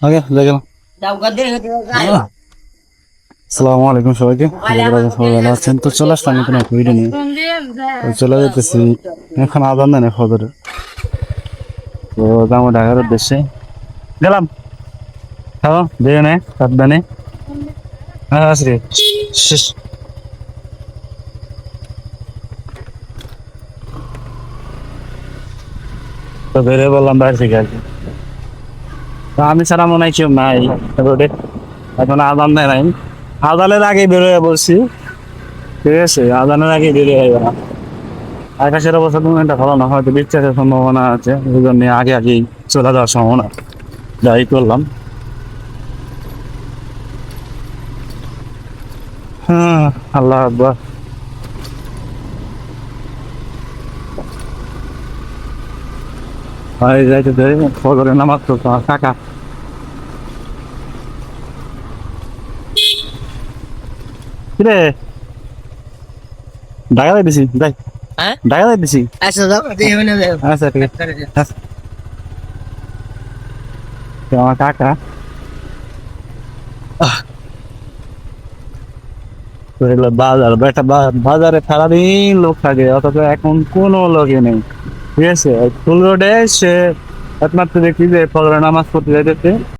ওকে দেখলাম। আসসালামু আলাইকুম সবাইকে, সবাই ভালো আছেন? তো চলে আসলাম নতুন একটা ভিডিও নিয়ে। তো চলে যেতেছি এখন আজান দেন ফজর, তো যাবো ঢাকার উদ্দেশ্যে। গেলাম খাও দিয়ে নে সাবধানে। হ্যাঁ আসরে শেষ। তো বেরিয়ে বললাম বাইরে থেকে আর কি। তো আমি ছাড়া মনে হয় কেউ নাই রোডে, এখন আজান দেয় নাই। আজানের আগে বেরোয় বলছি, ঠিক আছে? আজানের আগে বেরিয়ে যাবে না। আকাশের অবস্থা তুমি একটা ভালো না, হয়তো বৃষ্টির সম্ভাবনা আছে, ওই জন্য আগে আগেই চলে যাওয়ার সম্ভাবনা। যাই করলাম। হ্যাঁ, আল্লাহ আকবার। ভাই যাইতে দে, ফজরের নামাজ তো আমার কাকা। কিরে ঢাকা দিছি যাই, হ্যাঁ ঢাকা দিছি। আচ্ছা যাও দেখে নিয়ে যাও আচ্ছা ঠিক আছে। আচ্ছা, তো আমার কাকা। তো এগুলো বাজার, একটা বাজারে সারাদিন লোক থাকে, অথচ এখন কোনো লোকই নেই, ঠিক আছে? ফুল রোডে সে একমাত্র দেখি যে ফজরের নামাজ পড়তে যাইতেছে।